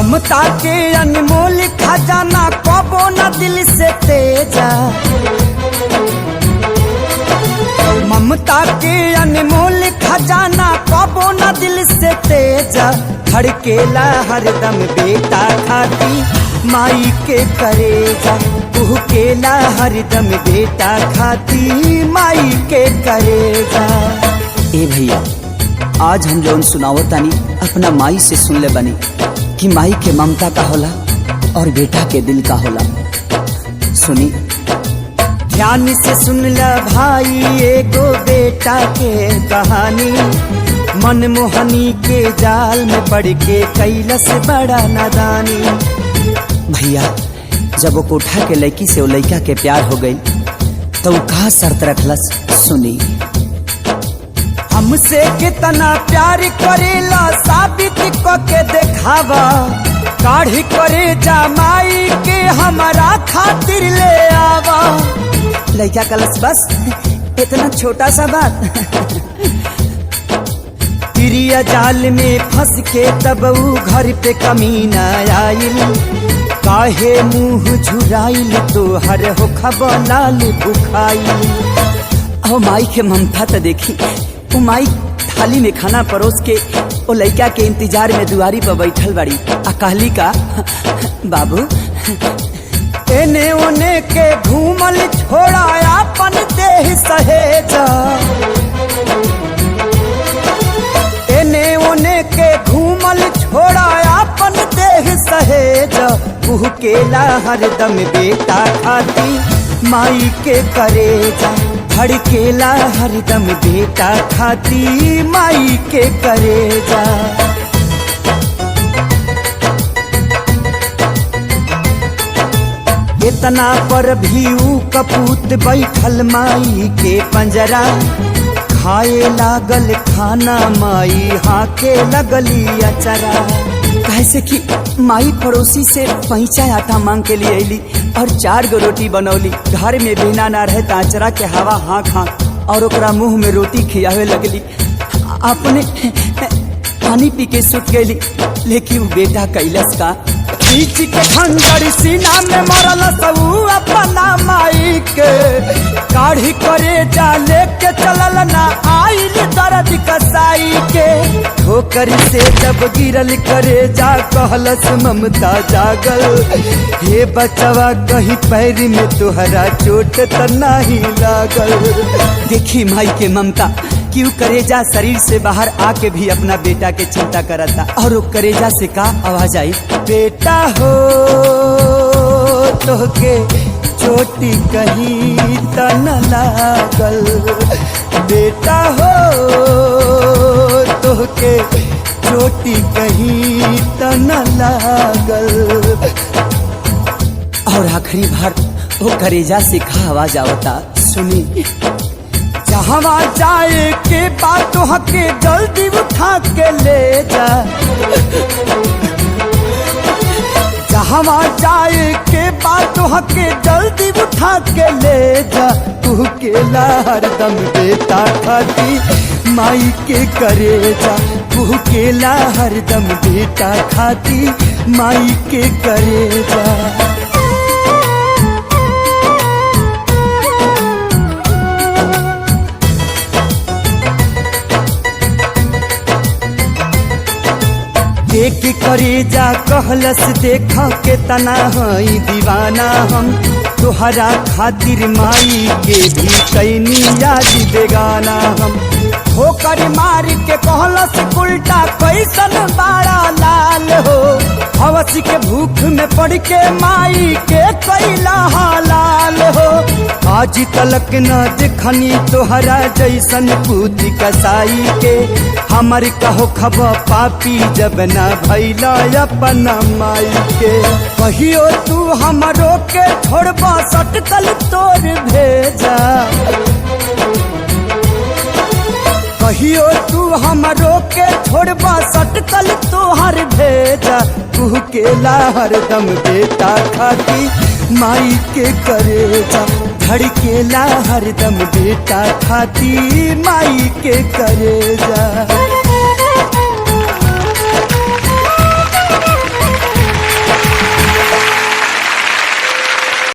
ममता के अनमोल खजाना कबो न दिल से तेजा। ममता के अनमोल खजाना कबो न दिल से तेजा। धड़केला हरदम बेटा खाती माई के करेजा। कुहकेला हरदम बेटा खाती माई के करेजा। ए भैया, आज हम जौन सुनावत तानी अपना माई से सुन ले बनी कि माई के ममता का होला और बेटा के दिल का होला। सुनी ध्यान से सुन ल भाई एगो बेटा के कहानी। मनमोहनी के जाल में पड़ के कैलस बड़ा नादानी। भैया, जब वो कोठा के लड़की से वो लड़का के प्यार हो गई तो वो कहा शर्त रखलस। सुनी हमसे कितना प्यार करेला साबित क के देखावा। काढ़ी करे जमाई के हमारा खातिर ले आवा। लड़का कलस बस इतना छोटा सा बात। प्रिया जाल में फंस के तब ऊ घर पे कमीना आइल। काहे मुंह झुराइल तो हर हो खबर लाल बुखाइल। ओ माई के ममता तो देखी। वो माई थाली में खाना परोस के वो लड़का के इंतजार में दुआरी पर बैठल बड़ी। आ कहली का बाबू एने ओने के घूमल छोड़ा अपन देह सहेजा। एने ओने के घूमल छोड़ा अपन देह सहेजा। कुहकेला हरदम बेटा खाती माई के करेजा। धड़केला हरदम बेटा खाती माई के करेजा। इतना पर भी ऊ कपूत बैठल माई के पंजरा। खाए लागल खाना माई हाके लगली अचरा। कैसे कि माई पड़ोसी से पैंचा आटा मांग के लिए अली और 4 गो रोटी बनौली। घर में बिना ना रहे तो अचरा के हवा हाँक हाँक और ओकरा मुंह में रोटी खियावे लगली। अपने पानी पी के सुत गई। लेकिन वो बेटा कैलस का बीच के खंजर सीना में मरल सबू अपना माई के। काढ़ी करे जा लेके चलल ना आइल दर्द कसाई के। ठोकर से जब गिरल करे जा कहलस ममता जागल। हे बचवा कहीं पैर में तुहरा चोट त नहीं लागल। देखी माई के ममता क्यों करेजा शरीर से बाहर आके भी अपना बेटा के चिंता करता। और वो करेजा से का आवाज आई, बेटा हो तोहके चोटी कहीं त न लागल। बेटा हो तोहके चोटी कहीं त न लागल। और आखिरी बार वो करेजा से का आवाज आवता। सुनी जहाँ जाए के बात हके जल्दी उठा के ले जा। जहाँ जाए के बात हके जल्दी उठा के ले जा। तू केला हरदम बेटा खाती माई के करेजा। तू केला हरदम बेटा खाती माई के करेजा। देख करेजा कहलस देखा के तना हई दीवाना हम। तुहरा खातिर माई के भी कैनी याद बेगाना हम। ठोकर मार के कहलस उल्टा कैसन बाड़ा लाल हो। हवस के भूख में पड़ के माई के कैला हालाल हो। आज तलक न देखनी तोहरा जैसन पूती कसाई के। हमर कहो खब पापी जब न भैला अपना माई के। कहियो तू हमरो के छोड़बा सटकल तोर भेजा। कहियो तू हमरो के छोड़बा सटकल तोहर भेजा। तू केला हरदम बेटा खाती माई के करेजा। धड़केला हरदम बेटा खाती माई के करेजा।